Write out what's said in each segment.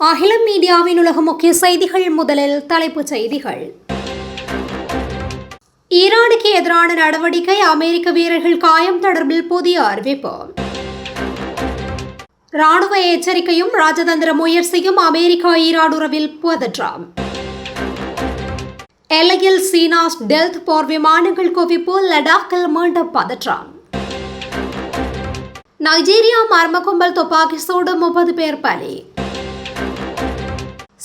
அகிலம் மீடியாவின் உலக முக்கிய செய்திகள். முதலில் தலைப்புச் செய்திகள். ஈரானுக்கு எதிரான நடவடிக்கை, அமெரிக்க வீரர்கள் காயம் தொடர்பில் புதிய அறிவிப்பு. ராணுவ எச்சரிக்கையும் ராஜதந்திர முயற்சியும், அமெரிக்கா ஈரான் உறவில் பதற்றம். எல்லையில் சீனா டெல்த் போர் விமானங்கள் குவிப்பு, லடாக்கில் மீண்டும் பதற்றம். நைஜீரியா மர்ம கும்பல் துப்பாக்கி சூடு, 30 பேர் பலி.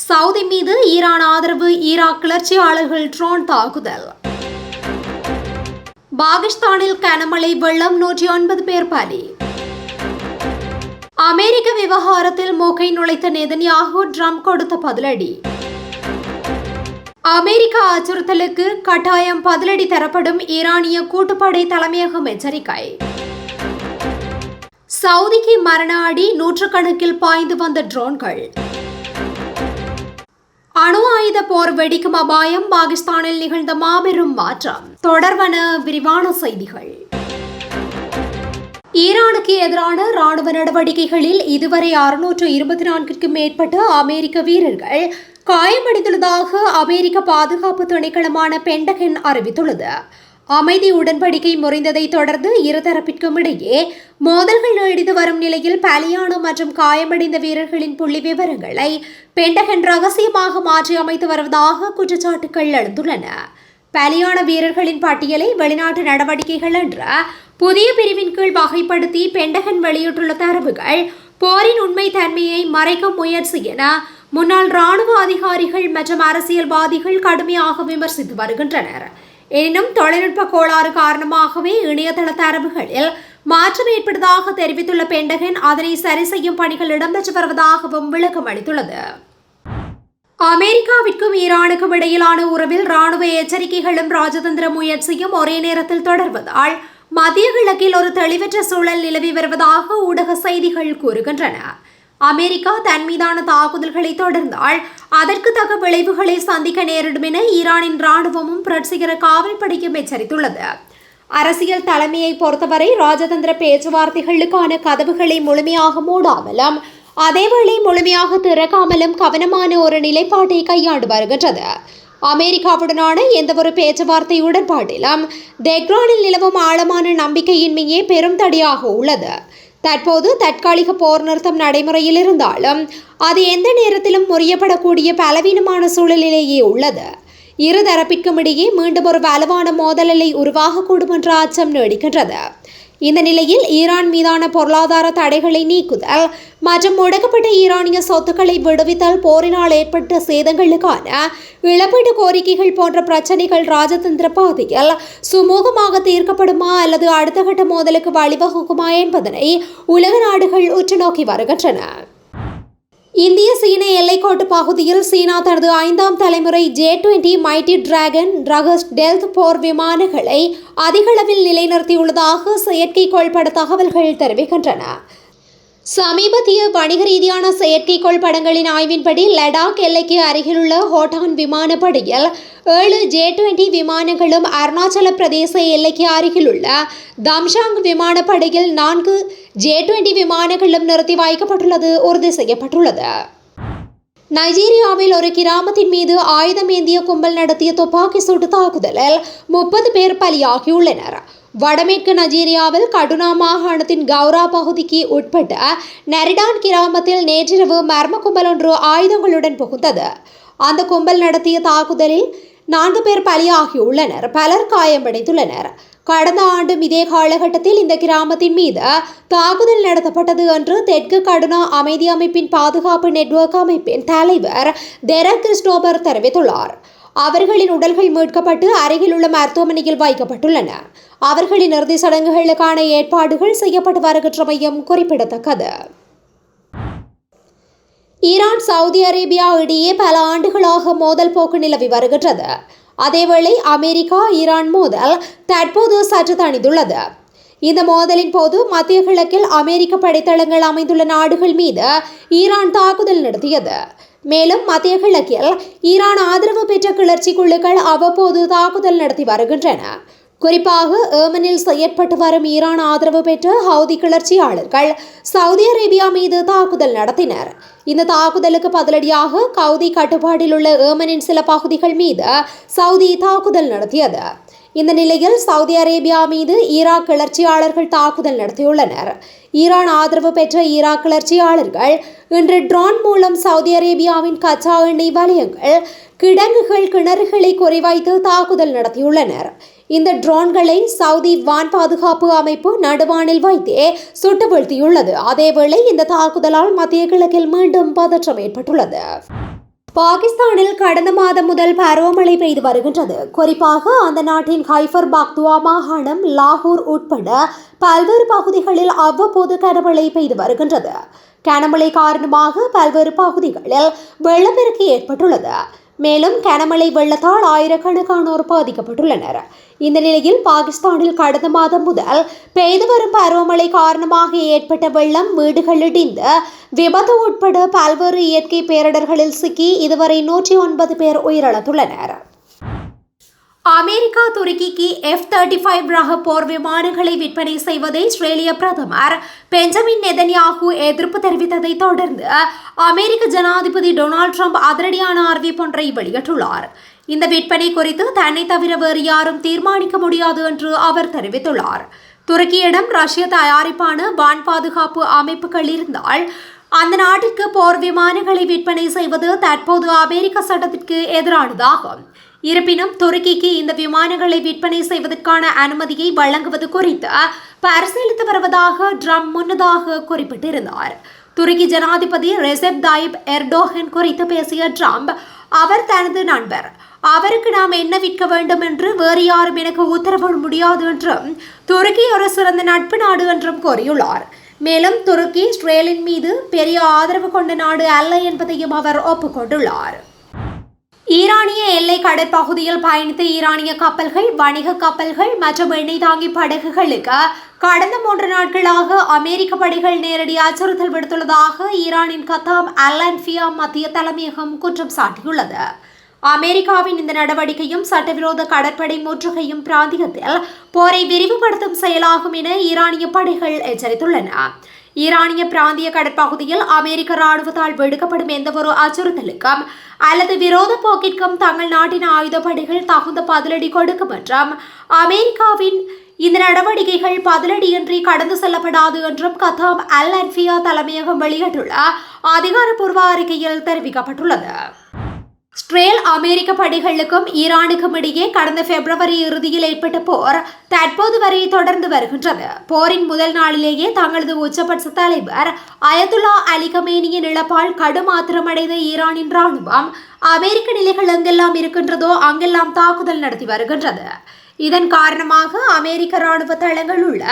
சவுதி மீது ஈரான் ஆதரவு, ஈராக் கிளர்ச்சியாளர்கள் ட்ரோன் தாக்குதல். பாகிஸ்தானில் கனமழை, வெள்ளம், 109 பேர் பலி. அமெரிக்க விவகாரத்தில் மூக்கை நுழைத்த நெதன்யாகு, ட்ரம்ப் கொடுத்த பதிலடி. அமெரிக்க அச்சுறுத்தலுக்கு கட்டாயம் பதிலடி தரப்படும், ஈரானிய கூட்டுப்படை தலைமையகம் எச்சரிக்கை. சவுதிக்கு மரண அடி, நூற்றுக்கணக்கில் பாய்ந்து வந்த ட்ரோன்கள். அணு ஆயுத போர் வெடிக்கும் அபாயம், பாகிஸ்தானில் நிகழ்ந்த மாபெரும் மாற்றம். தொடர்வன விரிவான செய்திகள். ஈரானுக்கு எதிரான ராணுவ நடவடிக்கைகளில் இதுவரை 624க்கும் மேற்பட்ட அமெரிக்க வீரர்கள் காயமடைந்துள்ளதாக அமெரிக்க பாதுகாப்பு திணைக்களமான பென்டகன் அறிவித்துள்ளது. அமைதி உடன்படிக்கை முறிந்ததை தொடர்ந்து இருதரப்பிற்கும் இடையே மோதல்கள் நீடித்து வரும் நிலையில் பலியான மற்றும் காயமடைந்த வீரர்களின் புள்ளி விவரங்களை பென்டகன் ரகசியமாக மாற்றி அமைத்து வருவதாக குற்றச்சாட்டுகள் எழுந்துள்ளன. பலியான வீரர்களின் பட்டியலை வெளிநாட்டு நடவடிக்கைகள் என்ற புதிய பிரிவின் கீழ் வகைப்படுத்தி பென்டகன் வெளியிட்டுள்ள தரவுகள் போரின் உண்மை தன்மையை மறைக்கும் முயற்சி என முன்னாள் ராணுவ அதிகாரிகள் மற்றும் அரசியல்வாதிகள் கடுமையாக விமர்சித்து வருகின்றனர். எனினும் தொழில்நுட்ப கோளாறு காரணமாகவே இணையதள தரவுகளில் மாற்றம் ஏற்பட்டதாக தெரிவித்துள்ள பென்டகன் அதனை சரி செய்யும் பணிகள் இடம்பெற்று வருவதாகவும் விளக்கம் அளித்துள்ளது. அமெரிக்காவிற்கும் ஈரானுக்கும் இடையிலான உறவில் ராணுவ எச்சரிக்கைகளும் ராஜதந்திர முயற்சியும் ஒரே நேரத்தில் தொடர்வதால் மத்திய கிழக்கில் ஒரு தெளிவற்ற சூழல் நிலவி வருவதாக ஊடக செய்திகள் கூறுகின்றன. அமெரிக்கா தன் மீதான தாக்குதல்களை தொடர்ந்தால் அதற்கு தக்க விளைவுகளை சந்திக்க நேரிடும் என ஈரானின் ராணுவமும் புரட்சிகர காவல்படையும் எச்சரித்துள்ளது. அரசியல் தலைமையை பொறுத்தவரை ராஜதந்திர பேச்சுவார்த்தைகளுக்கான கதவுகளை முழுமையாக மூடாமலும் அதேவேளை முழுமையாக திறக்காமலும் கவனமான ஒரு நிலைப்பாட்டை கையாண்டு வருகின்றது. அமெரிக்காவுடனான எந்தவொரு பேச்சுவார்த்தை உடன்பாட்டிலும் தெஹ்ரானில் நிலவும் ஆழமான நம்பிக்கையின்மையே பெரும் தடையாக உள்ளது. தற்போது தற்காலிக போர் நிறுத்தம் நடைமுறையில் இருந்தாலும் அது எந்த நேரத்திலும் முறியப்படக்கூடிய பலவீனமான சூழலிலேயே உள்ளது. இருதரப்பிற்கும் இடையே மீண்டும் ஒரு வலுவான மோதல் நிலை உருவாகக்கூடும் என்ற அச்சம் நீடிக்கின்றது. இந்த நிலையில் ஈரான் மீதான பொருளாதார தடைகளை நீக்குதல் மற்றும் முடக்கப்பட்ட ஈரானிய சொத்துக்களை விடுவித்தல், போரினால் ஏற்பட்ட சேதங்களுக்கான இழப்பீட்டு கோரிக்கைகள் போன்ற பிரச்சனைகள் ராஜதந்திர பாதையில் சுமூகமாக தீர்க்கப்படுமா அல்லது அடுத்த கட்ட மோதலுக்கு வழிவகுக்குமா என்பதனை உலக நாடுகள் உற்று நோக்கி வருகின்றன. இந்திய சீன எல்லைக்கோட்டு பகுதியில் சீனா தனது 5ஆம் தலைமுறை J-20 மைட்டி டிராகன் ரக டெல்த் போர் விமானங்களை அதிகளவில் நிலைநிறுத்தியுள்ளதாக செயற்கைக்கோள் பட தகவல்கள் தெரிவிக்கின்றன. சமீபத்திய வணிக ரீதியான செயற்கைக்கோள் படங்களின் ஆய்வின்படி லடாக் எல்லைக்கு அருகிலுள்ள ஹோட்டான் விமானப்படையில் 7 J-20 விமானங்களும், அருணாச்சல பிரதேச எல்லைக்கு அருகிலுள்ள தம்ஷாங் விமானப்படையில் 4 J-20 விமானங்களும் நிறுத்தி வைக்கப்பட்டுள்ளது உறுதி செய்யப்பட்டுள்ளது. நைஜீரியாவில் ஒரு கிராமத்தின் மீது ஆயுதம் ஏந்திய கும்பல் நடத்திய துப்பாக்கி சூட்டு தாக்குதலில் 30 பேர் பலியாகியுள்ளனர். வடமேற்கு நைஜீரியாவில் கடுனா மாகாணத்தின் கவுரா பகுதிக்கு உட்பட்ட நெரிடான் கிராமத்தில் நேற்றிரவு மர்ம கும்பல் ஒன்று ஆயுதங்களுடன் புகுந்தது. அந்த கும்பல் நடத்திய தாக்குதலில் 4 பேர் பலியாகியுள்ளனர், பலர் காயமடைந்துள்ளனர். கடந்த ஆண்டும் இதே காலகட்டத்தில் இந்த கிராமத்தின் மீது தாக்குதல் நடத்தப்பட்டது என்று தெற்கு கடுனா அமைதி அமைப்பின் பாதுகாப்பு நெட்வொர்க் அமைப்பின் தலைவர் டெரக் கிறிஸ்டோபர் தெரிவித்துள்ளார். அவர்களின் உடல்கள் மீட்கப்பட்டு அருகிலுள்ள மருத்துவமனையில் வைக்கப்பட்டுள்ளன. அவர்களின் இறுதி சடங்குகளுக்கான ஏற்பாடுகள் செய்யப்பட்டு வருகின்றமையும் குறிப்பிடத்தக்கது. ஈரான் சவுதி அரேபியா இடையே பல ஆண்டுகளாக மோதல் போக்கு நிலவி வருகின்றது. அதேவேளை அமெரிக்கா ஈரான் மோதல் தற்போது சற்று தணிந்துள்ளது. இந்த மோதலின் போது மத்திய கிழக்கில் அமெரிக்க படைத்தளங்கள் அமைந்துள்ள நாடுகள் மீது ஈரான் தாக்குதல் நடத்தியது. மேலும் மத்திய கிழக்கில் ஈரான் ஆதரவு பெற்ற கிளர்ச்சி குழுக்கள் அவ்வப்போது தாக்குதல் நடத்தி வருகின்றன. குறிப்பாக ஏமனில் செயற்பட்டு வரும் ஈரான் ஆதரவு பெற்ற ஹவுதி கிளர்ச்சியாளர்கள் சவுதி அரேபியா மீது தாக்குதல் நடத்தினர். இந்த தாக்குதலுக்கு பதிலடியாக ஹவுதி கட்டுப்பாட்டில் உள்ள ஏமனின் சில பகுதிகள் மீது சவுதி தாக்குதல் நடத்தியது. இந்த நிலையில் சவுதி அரேபியா மீது ஈராக் கிளர்ச்சியாளர்கள் தாக்குதல் நடத்தியுள்ளனர். ஈரான் ஆதரவு பெற்ற ஈராக் கிளர்ச்சியாளர்கள் இன்று ட்ரோன் மூலம் சவுதி அரேபியாவின் கச்சா எண்ணெய் வலயங்கள், கிடங்குகள், கிணறுகளை குறிவைத்து தாக்குதல் நடத்தியுள்ளனர். இந்த ட்ரோன்களை சவுதி வான் பாதுகாப்பு அமைப்பு நடுவானில் வைத்தே சுட்டு வீழ்த்தியுள்ளது. அதேவேளை இந்த தாக்குதலால் மத்திய கிழக்கில் மீண்டும் பதற்றம் ஏற்பட்டுள்ளது. பாகிஸ்தானில் கடந்த மாதம் முதல் பருவமழை பெய்து வருகின்றது. குறிப்பாக அந்த நாட்டின் ஹைபர் பாக்துவா மாகாணம், லாகூர் உட்பட பல்வேறு பகுதிகளில் அவ்வப்போது கனமழை பெய்து வருகின்றது. கனமழை காரணமாக பல்வேறு பகுதிகளில் வெள்ளப்பெருக்கு ஏற்பட்டுள்ளது. மேலும் கனமழை வெள்ளத்தால் ஆயிரக்கணக்கானோர் பாதிக்கப்பட்டுள்ளனர். இந்த நிலையில் பாகிஸ்தானில் கடந்த மாதம் முதல் பெய்து வரும் பருவமழை காரணமாக ஏற்பட்ட வெள்ளம், வீடுகள் இடிந்து விபத்து உட்பட பல்வேறு இயற்கை பேரிடர்களில் சிக்கி இதுவரை 109 பேர் உயிரிழந்துள்ளனர். அமெரிக்கா துருக்கிக்கு F-35 ரக போர் விமானங்களை விற்பனை செய்வதை இஸ்ரேலிய பிரதமர் பெஞ்சமின் நெதன்யாகு எதிர்ப்பு தெரிவித்ததை தொடர்ந்து அமெரிக்க ஜனாதிபதி டொனால்ட் ட்ரம்ப் அதிரடியான அறிவிப்பொன்றை வெளியிட்டுள்ளார். இந்த விற்பனை குறித்து தன்னை தவிர வேறு யாரும் தீர்மானிக்க முடியாது என்று அவர் தெரிவித்துள்ளார். துருக்கியிடம் ரஷ்ய தயாரிப்பான வான் பாதுகாப்பு அமைப்புகள் இருந்தால் அந்த நாட்டிற்கு போர் விமானங்களை விற்பனை செய்வது தற்போது அமெரிக்க சட்டத்திற்கு எதிரானதாகும். இருப்பினும் துருக்கிக்கு இந்த விமானங்களை விற்பனை செய்வதற்கான அனுமதியை வழங்குவது குறித்து பரிசீலித்து வருவதாக ட்ரம்ப் முன்னதாக குறிப்பிட்டிருந்தார். துருக்கி ஜனாதிபதி ரெசெப் தாயிப் எர்டோகன் குறித்து பேசிய ட்ரம்ப், அவர் தனது நண்பர், அவருக்கு நாம் என்ன விற்க வேண்டும் என்று வேறு யாரும் எனக்கு உத்தரவிட முடியாது என்றும், துருக்கி ஒரு சிறந்த நட்பு நாடு என்றும் கூறியுள்ளார். மேலும் துருக்கி இஸ்ரேலின் மீது பெரிய ஆதரவு கொண்ட நாடு அல்ல என்பதையும் அவர் ஒப்புக்கொண்டுள்ளார். ஈரானிய எல்லை கடற்பகுதியில் பயணித்த ஈரானிய கப்பல்கள், வணிக கப்பல்கள் மற்றும் எண்ணெய் தாங்கி படகுகளுக்கு கடந்த 3 நாட்களாக அமெரிக்க படைகள் நேரடி அச்சுறுத்தல் விடுத்துள்ளதாக ஈரானின் கத்தாம் அல்-அன்ஃபியா மத்திய தலைமையகம் குற்றம் சாட்டியுள்ளது. அமெரிக்காவின் இந்த நடவடிக்கையும் சட்டவிரோத கடற்படை முற்றுகையும் பிராந்தியத்தில் போரை விரிவுபடுத்தும் செயலாகும் என ஈரானிய படைகள் எச்சரித்துள்ளன. ஈரானிய பிராந்திய கடற்பகுதியில் அமெரிக்க ராணுவத்தால் விடுக்கப்படும் எந்தவொரு அச்சுறுத்தலுக்கும் அல்லது விரோத போக்கிற்கும் தங்கள் நாட்டின் ஆயுதப்படைகள் தகுந்த பதிலடி கொடுக்கும் என்றும், அமெரிக்காவின் இந்த நடவடிக்கைகள் பதிலடியின்றி கடந்து செல்லப்படாது என்றும் கத்தாம் அல்-அன்ஃபியா தலைமையகம் வெளியிட்டுள்ள அதிகாரப்பூர்வ அறிக்கையில் தெரிவிக்கப்பட்டுள்ளது. இஸ்ரேல் அமெரிக்க படைகளுக்கும் ஈரானுக்கும் இடையே கடந்த பிப்ரவரி இறுதியில் ஏற்பட்ட போர் தற்போது வரை தொடர்ந்து வருகின்றது. போரின் முதல் நாளிலேயே தங்களது உச்சபட்ச தலைவர் அயதுல்லா அலி கமேனியின் இழப்பால் கடும் ஆத்திரமடைந்த ஈரானின் ராணுவம் அமெரிக்க நிலைகள் எங்கெல்லாம் இருக்கின்றதோ அங்கெல்லாம் தாக்குதல் நடத்தி வருகின்றது. இதன் காரணமாக அமெரிக்க ராணுவ தளங்கள் உள்ள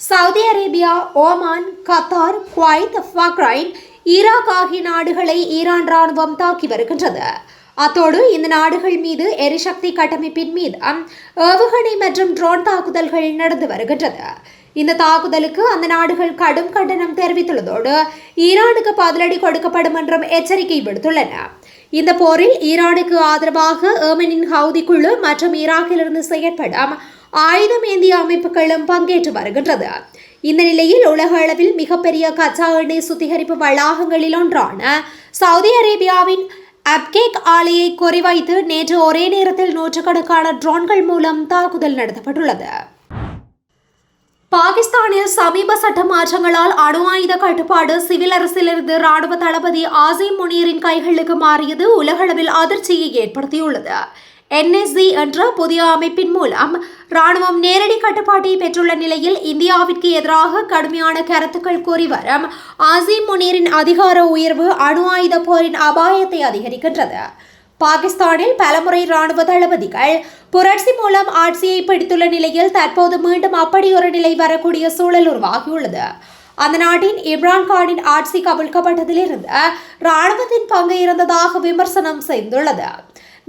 Saudi Arabia, Oman, Qatar, Kuwait, Bahrain, Iraq ஆகிய நாடுகளை ஈரான் ராணுவம் தாக்கி வருகின்றது. அத்தோடு இந்த நாடுகள் மீது எரிசக்தி கட்டமைப்பின் மீது ஏவுகணை மற்றும் ட்ரோன் தாக்குதல்கள் நடந்து வருகின்றது. இந்த தாக்குதலுக்கு அந்த நாடுகள் கடும் கண்டனம் தெரிவித்துள்ளதோடு ஈரானுக்கு பதிலடி கொடுக்கப்படும் என்றும் எச்சரிக்கை விடுத்துள்ளன. இந்த போரில் ஈரானுக்கு ஆதரவாக ஏமனின் ஹவுதி குழு மற்றும் ஈராக்கிலிருந்து செயற்படும் ஆயுதம் ஏந்திய அமைப்புகளும் பங்கேற்று வருகின்றது. இந்த நிலையில் உலக அளவில் மிகப்பெரிய கச்சா எண்ணெய் சுத்திகரிப்பு வளாகங்களில் ஒன்றான சவுதி அரேபியாவின் அப்கேக் ஆலையை குறிவைத்து நேற்று ஒரே நேரத்தில் 100கணக்கான ட்ரோன்கள் மூலம் தாக்குதல் நடத்தப்பட்டுள்ளது. பாகிஸ்தானில் சமீப சட்ட மாற்றங்களால் அணு ஆயுத கட்டுப்பாடு சிவில் அரசிலிருந்து ராணுவ தளபதி ஆசிம் முனீரின் கைகளுக்கு மாறியது உலகளவில் அதிர்ச்சியை ஏற்படுத்தியுள்ளது. NSC என்ற புதிய அமைப்பின் மூலம் ராணுவம் நேரடி கட்டுப்பாட்டை பெற்றுள்ள நிலையில் இந்தியாவிற்கு எதிராக கடுமையான கருத்துக்கள் கூறி வரும் ஆசிம் முனீரின் அதிகார உயர்வு அணு ஆயுத போரின் அபாயத்தை அதிகரிக்கின்றது. பாகிஸ்தானில் பலமுறை ராணுவ தளபதிகள் புரட்சி மூலம் ஆட்சியை பிடித்துள்ள நிலையில் தற்போது மீண்டும் அப்படி ஒரு நிலை வரக்கூடிய சூழல் உருவாகியுள்ளது. அந்த நாட்டின் இம்ரான்கானின் ஆட்சி கவிழ்க்கப்பட்டதிலிருந்து ராணுவத்தின் பங்கு இருந்ததாக விமர்சனம் செய்துள்ளது.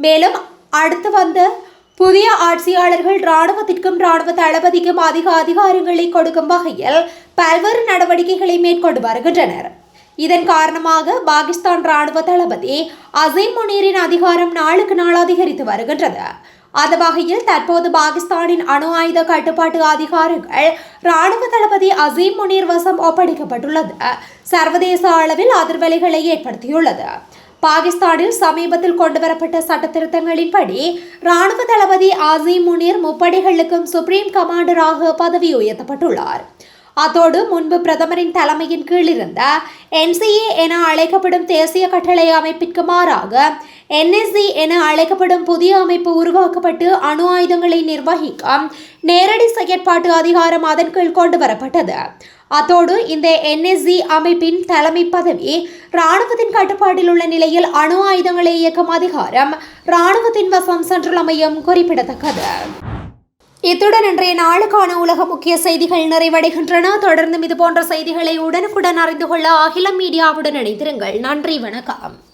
மேலும் அடுத்து வந்த புதிய ஆட்சியாளர்கள் ராணுவத்திற்கும் ராணுவ தளபதிக்கும் அதிக அதிகாரங்களை கொடுக்கும் வகையில் பல்வேறு நடவடிக்கைகளை மேற்கொண்டு வருகின்றனர். இதன் காரணமாக பாகிஸ்தான் ராணுவ தளபதி அசீம் முனீரின் அதிகாரம் நாளுக்கு நாள் அதிகரித்து வருகின்றது. அந்த வகையில் தற்போது பாகிஸ்தானின் அணு ஆயுத கட்டுப்பாட்டு அதிகாரங்கள் ராணுவ தளபதி அசீம் முனீர் வசம் ஒப்படைக்கப்பட்டுள்ளது சர்வதேச அளவில் அதிர்வலைகளை ஏற்படுத்தியுள்ளது. பாகிஸ்தானில் சமீபத்தில் கொண்டுவரப்பட்ட சட்ட திருத்தங்களின்படி ராணுவ தளபதி அசீம் முனீர் முப்படைகளுக்கும் சுப்ரீம் கமாண்டராக பதவி உயர்த்தப்பட்டுள்ளார். அத்தோடு முன்பு பிரதமரின் தலைமையின் கீழ் இருந்த NCA என அழைக்கப்படும் தேசிய கட்டளை அமைப்பிற்கு மாறாக NSC என அழைக்கப்படும் புதிய அமைப்பு உருவாக்கப்பட்டு அணு ஆயுதங்களை நிர்வகிக்க நேரடி செயற்பாட்டு அதிகாரம் அதன் கீழ் கொண்டு வரப்பட்டது. அத்தோடு இந்த NSC அமைப்பின் தலைமை பதவி ராணுவத்தின் கட்டுப்பாட்டில் உள்ள நிலையில் அணு ஆயுதங்களை இயக்கும் அதிகாரம் ராணுவத்தின் வசம் சென்றுள்ளமையும் குறிப்பிடத்தக்கது. இத்துடன் இன்றைய நாளுக்கான உலக முக்கிய செய்திகள் நிறைவடைகின்றன. தொடர்ந்தும் இதுபோன்ற செய்திகளை உடனுக்குடன் அறிந்து கொள்ள அகிலம் மீடியாவுடன் இணைந்திருங்கள். நன்றி, வணக்கம்.